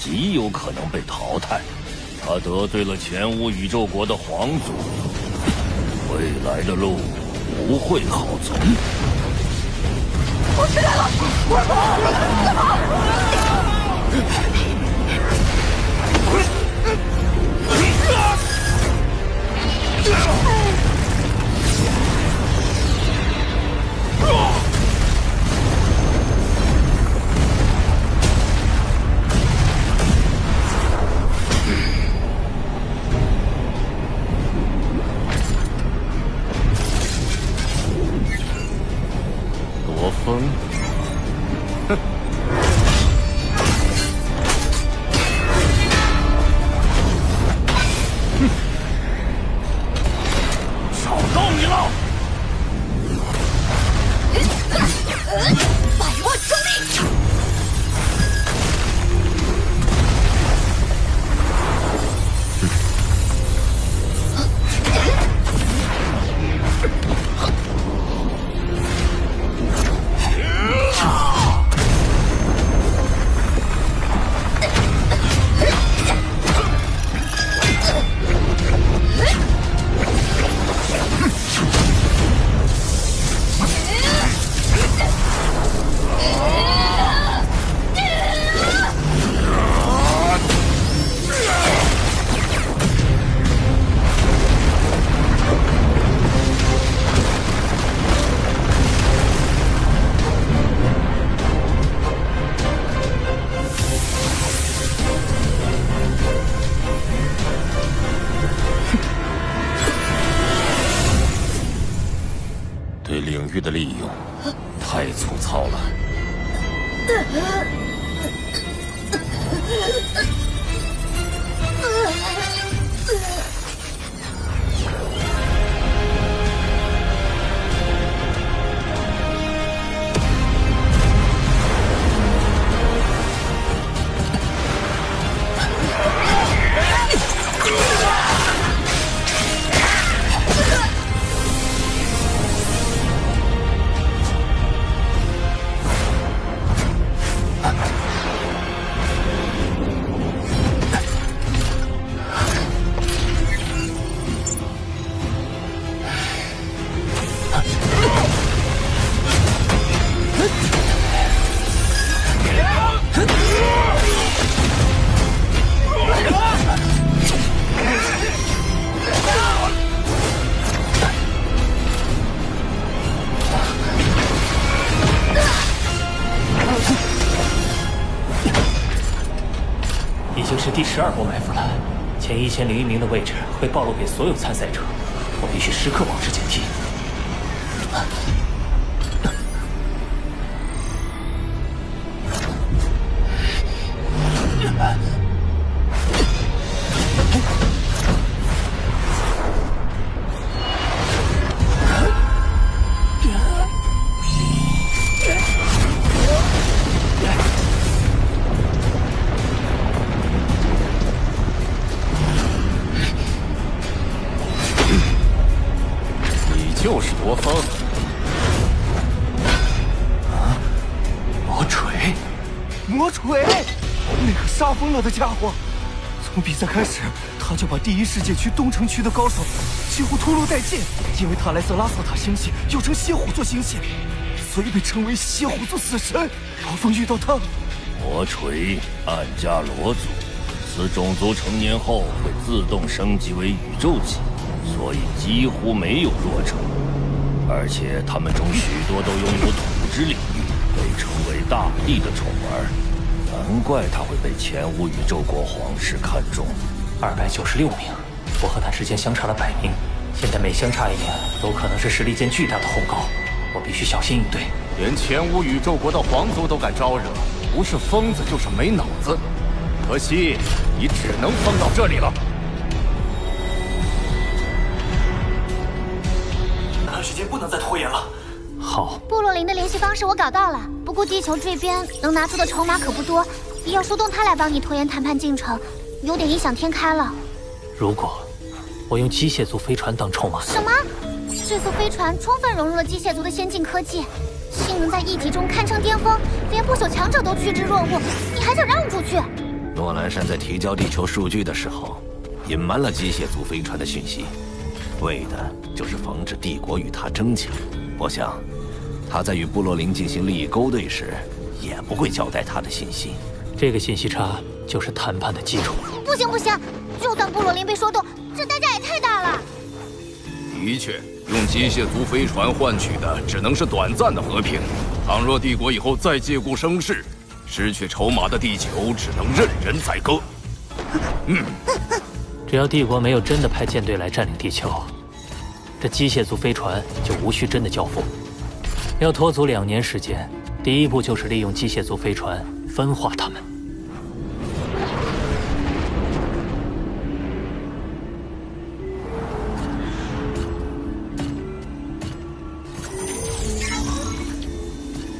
极有可能被淘汰。他得罪了前无宇宙国的皇族，未来的路不会好走。我起来了，快跑！罗峰，哼！找到你了！百万重力！对领域的利用太粗糙了。已经是第12波埋伏了，前1001名的位置会暴露给所有参赛者，我必须时刻保持警惕。就是夺风啊！魔锤，魔锤，那个杀疯了的家伙，从比赛开始，他就把第一世界区东城区的高手几乎屠戮殆尽。因为他来自拉索塔星系，又称蝎虎座星系，所以被称为蝎虎座死神。罗峰遇到他，魔锤暗加罗族，此种族成年后会自动升级为宇宙级。所以几乎没有弱者，而且他们中许多都拥有土之领域，被称为大地的宠儿，难怪他会被前无宇宙国皇室看中。296名，我和他之间相差了100名，现在每相差1名，都可能是实力间巨大的鸿沟，我必须小心应对。连前无宇宙国的皇族都敢招惹，不是疯子就是没脑子。可惜你只能疯到这里了。时间不能再拖延了。好，部落灵的联系方式我搞到了，不过地球这边能拿出的筹码可不多，要说动他来帮你拖延谈判进程，有点异想天开了。如果我用机械族飞船当筹码，什么？这艘飞船充分融入了机械族的先进科技，性能在1级中堪称巅峰，连不朽强者都趋之若鹜，你还想让出去？诺兰山在提交地球数据的时候，隐瞒了机械族飞船的讯息，为的就是防止帝国与他争抢。我想，他在与部落林进行利益勾兑时，也不会交代他的信息。这个信息差就是谈判的基础。不行不行，就算部落林被说动，这代价也太大了。的确，用机械族飞船换取的只能是短暂的和平。倘若帝国以后再借故生事，失去筹码的地球只能任人宰割。只要帝国没有真的派舰队来占领地球，这机械族飞船就无需真的交付。要拖足2年时间，第一步就是利用机械族飞船分化他们。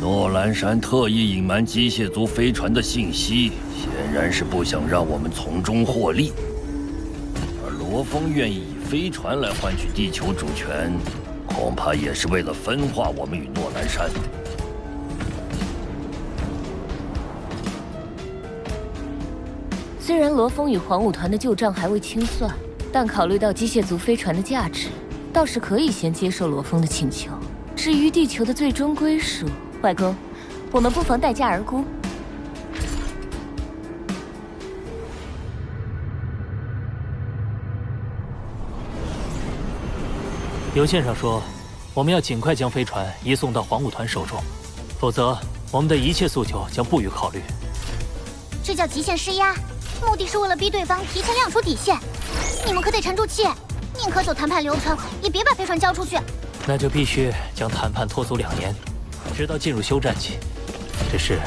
诺兰山特意隐瞒机械族飞船的信息，显然是不想让我们从中获利。而罗峰愿意以飞船来换取地球主权，恐怕也是为了分化我们与诺兰山。虽然罗峰与黄武团的旧账还未清算，但考虑到机械族飞船的价值，倒是可以先接受罗峰的请求。至于地球的最终归属，外公，我们不妨待价而沽。邮件上说，我们要尽快将飞船移送到黄武团手中，否则我们的一切诉求将不予考虑。这叫极限施压，目的是为了逼对方提前亮出底线。你们可得沉住气，宁可走谈判流程，也别把飞船交出去。那就必须将谈判拖足2年，直到进入休战期。只是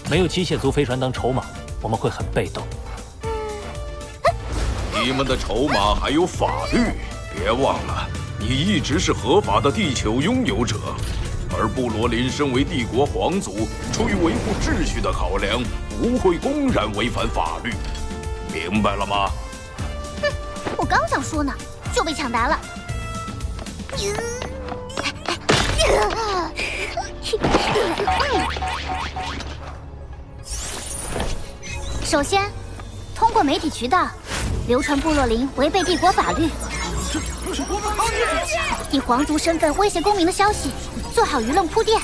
没有机械族飞船当筹码，我们会很被动。你们的筹码还有法律，别忘了，你一直是合法的地球拥有者，而布罗林身为帝国皇族，出于维护秩序的考量，不会公然违反法律，明白了吗？哼，我刚想说呢，就被抢答了。首先，通过媒体渠道流传部落林违背帝国法律，以皇族身份威胁公民的消息，做好舆论铺垫。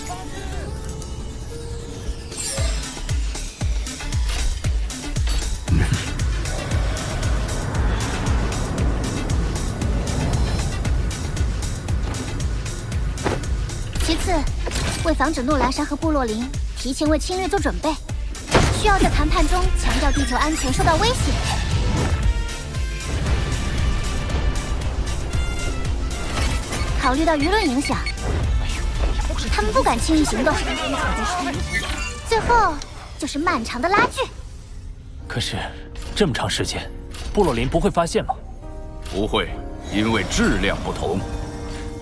其次，为防止诺兰山和部落林提前为侵略做准备，需要在谈判中强调地球安全受到威胁。考虑到舆论影响，他们不敢轻易行动。最后就是漫长的拉锯。可是这么长时间，部落林不会发现吗？不会，因为质量不同。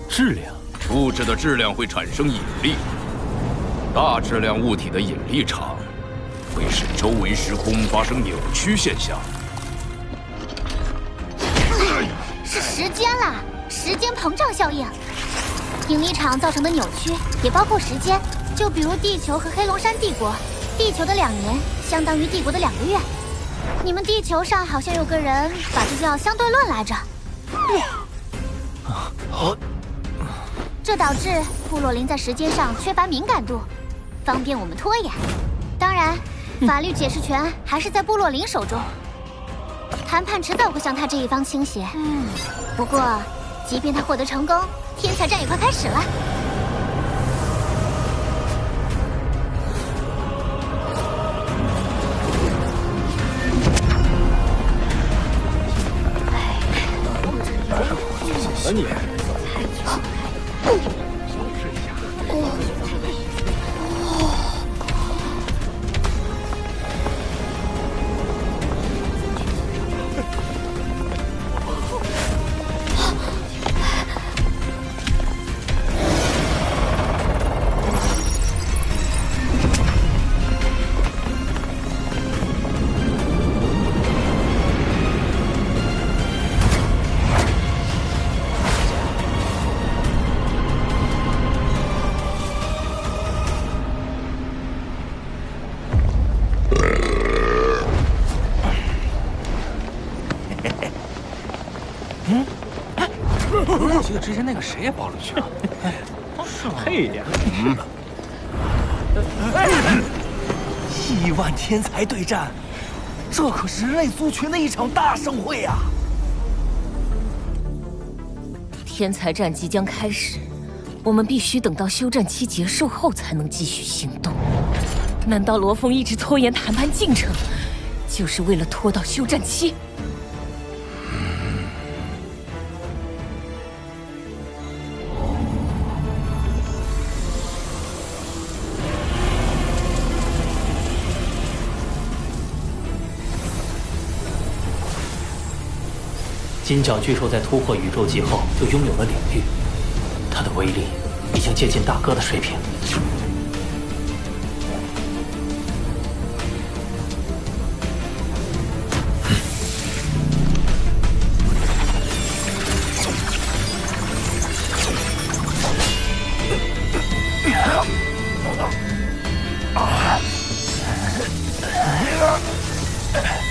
质量？物质的质量会产生引力，大质量物体的引力场会使周围时空发生扭曲现象。是时间啦，时间膨胀效应。引力场造成的扭曲也包括时间，就比如地球和黑龙山帝国，地球的2年相当于帝国的2个月。你们地球上好像有个人把这叫相对论来着。这导致部落林在时间上缺乏敏感度，方便我们拖延。当然，法律解释权还是在部落林手中，谈判迟早会向他这一方倾斜。不过，即便他获得成功，天才战也快开始了。你。记得之前那个谁也报了去啊。配呀！亿万天才对战，这可是人类族群的一场大盛会呀！天才战即将开始，我们必须等到休战期结束后才能继续行动。难道罗峰一直拖延谈判进程，就是为了拖到休战期？金角巨兽在突破宇宙级后就拥有了领域，它的威力已经接近大哥的水平。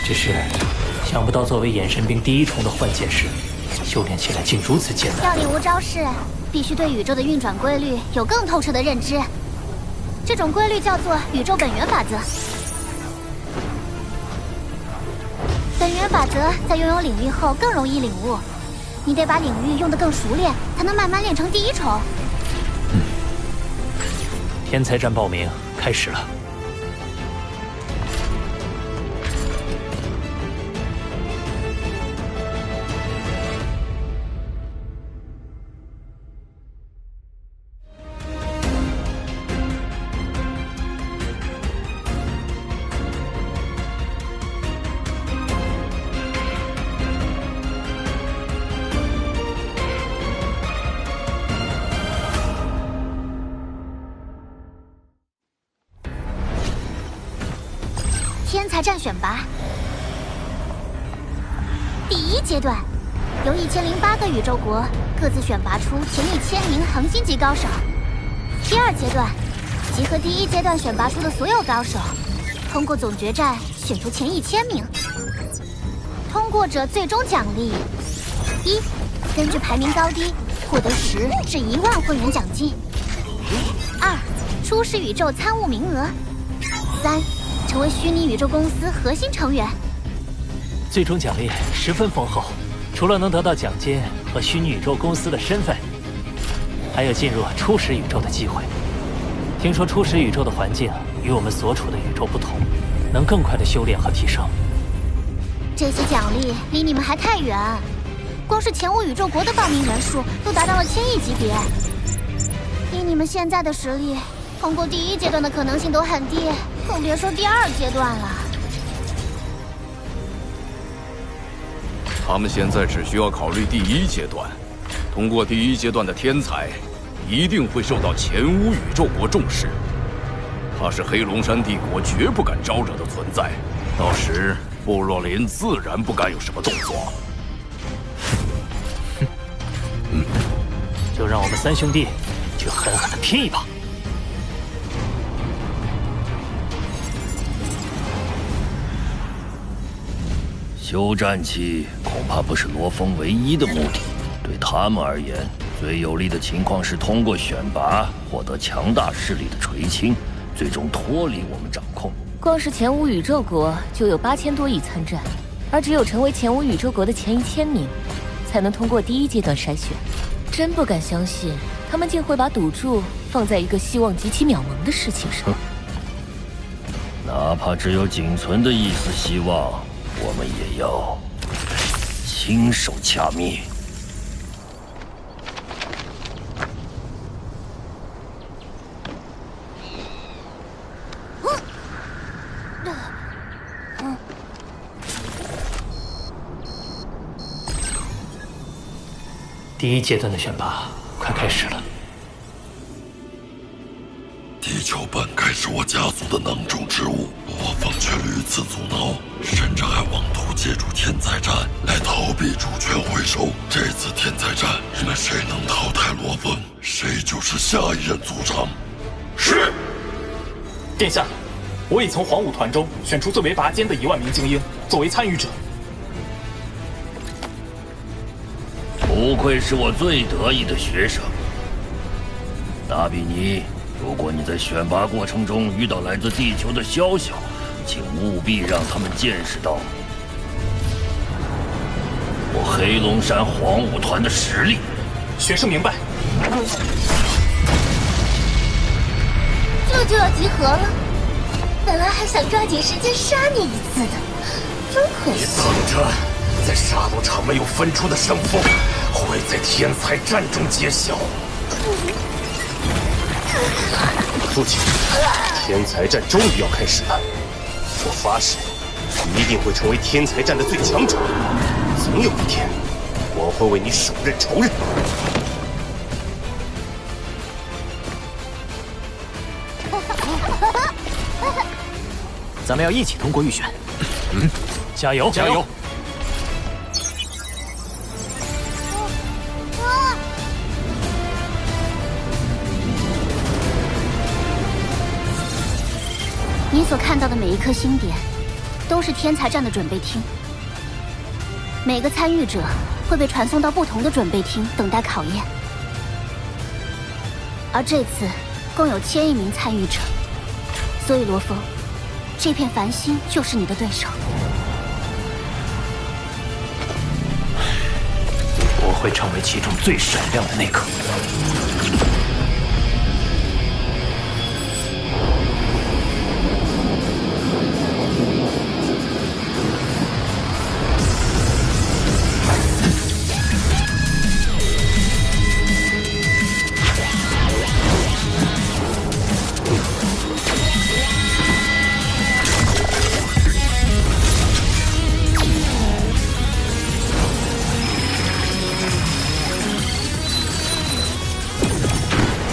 只是想不到，作为眼神兵第一重的幻剑士，修炼起来竟如此艰难。要领悟招式，必须对宇宙的运转规律有更透彻的认知。这种规律叫做宇宙本源法则。本源法则在拥有领域后更容易领悟，你得把领域用得更熟练，才能慢慢练成第一重。天才战报名开始了。天才战选拔第一阶段，由1008个宇宙国各自选拔出前1000名恒星级高手。第二阶段，集合第一阶段选拔出的所有高手，通过总决战选出前1000名。通过者最终奖励：一，根据排名高低获得10至1万会员奖金；二，初始宇宙参悟名额；三，成为虚拟宇宙公司核心成员。最终奖励十分丰厚，除了能得到奖金和虚拟宇宙公司的身份，还有进入初始宇宙的机会。听说初始宇宙的环境与我们所处的宇宙不同，能更快的修炼和提升。这些奖励离你们还太远，光是前5宇宙国的报名人数都达到了1000亿级别。以你们现在的实力，通过第一阶段的可能性都很低，更别说第二阶段了。他们现在只需要考虑第一阶段，通过第一阶段的天才，一定会受到前5宇宙国重视。他是黑龙山帝国绝不敢招惹的存在，到时部落林自然不敢有什么动作。就让我们三兄弟去狠狠的拼一把。休战期恐怕不是罗峰唯一的目的，对他们而言，最有利的情况是通过选拔获得强大势力的垂青，最终脱离我们掌控。光是前5宇宙国就有8000多亿参战，而只有成为前5宇宙国的前1000名，才能通过第一阶段筛选。真不敢相信，他们竟会把赌注放在一个希望极其渺茫的事情上。哪怕只有仅存的一丝希望，我们也要亲手掐灭。第一阶段的选拔快开始了。地球本该是我家族的囊中之物，罗峰却屡次阻挠，甚至还妄图借助天才战来逃避主权回收。这次天才战，你们谁能淘汰罗峰，谁就是下一任族长。是，殿下，我已从黄武团中选出最为拔尖的1万名精英作为参与者。不愧是我最得意的学生。达比尼，如果你在选拔过程中遇到来自地球的宵小，请务必让他们见识到我黑龙山黄武团的实力。学生明白。这就要集合了，本来还想抓紧时间杀你一次的，真可惜。等着，在杀戮场没有分出的胜负，会在天才战中揭晓。父亲，天才战终于要开始了，我发誓，一定会成为天才战的最强者。总有一天，我会为你手刃仇人。咱们要一起通过预选。加油！加油！你所看到的每一颗星点，都是天才战的准备厅。每个参与者会被传送到不同的准备厅，等待考验。而这次共有1000亿名参与者，所以罗峰，这片繁星就是你的对手。我会成为其中最闪亮的那个。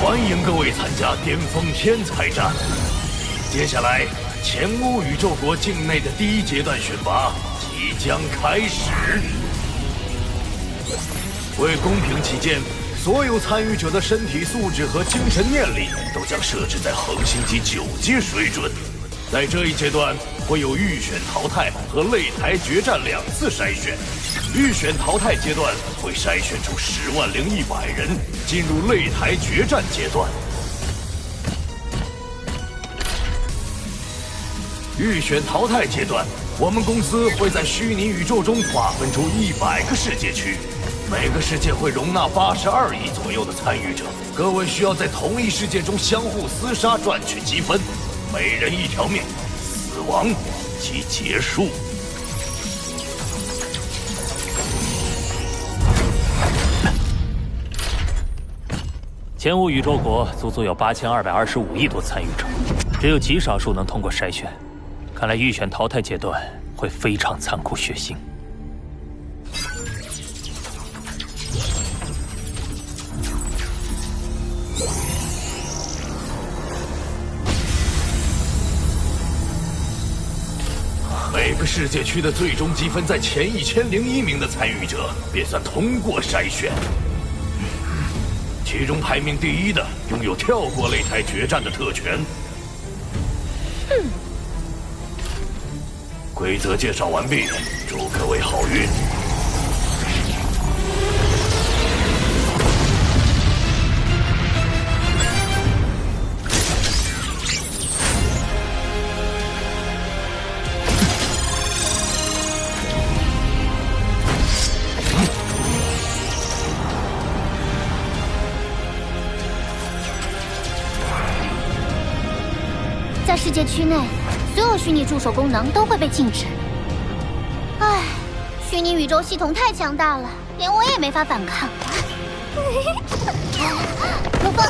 欢迎各位参加巅峰天才战。接下来，前乌宇宙国境内的第1阶段选拔即将开始。为公平起见，所有参与者的身体素质和精神念力都将设置在恒星级9阶水准。在这一阶段，会有预选淘汰和擂台决战2次筛选。预选淘汰阶段会筛选出100100人，进入擂台决战阶段。预选淘汰阶段，我们公司会在虚拟宇宙中划分出100个世界区，每个世界会容纳82亿左右的参与者。各位需要在同一世界中相互厮杀，赚取积分，每人1条命，死亡即结束。前无宇宙国足足有8225亿多参与者，只有极少数能通过筛选。看来预选淘汰阶段会非常残酷血腥。每个世界区的最终积分在前1001名的参与者便算通过筛选。其中排名第1的拥有跳过擂台决战的特权。规则介绍完毕，祝各位好运。在世界区内，所有虚拟助手功能都会被禁止。唉，虚拟宇宙系统太强大了，连我也没法反抗。罗峰，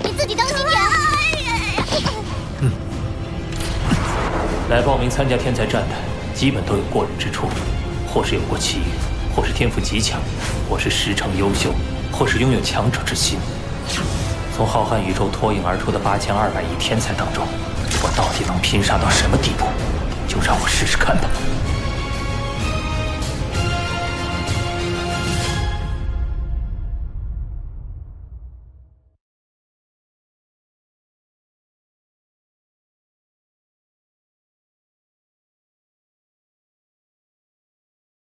你自己当心点。来报名参加天才战的，基本都有过人之处，或是有过奇遇，或是天赋极强，或是师承优秀，或是拥有强者之心。从浩瀚宇宙脱颖而出的8200亿天才当中，我到底能拼杀到什么地步？就让我试试看吧。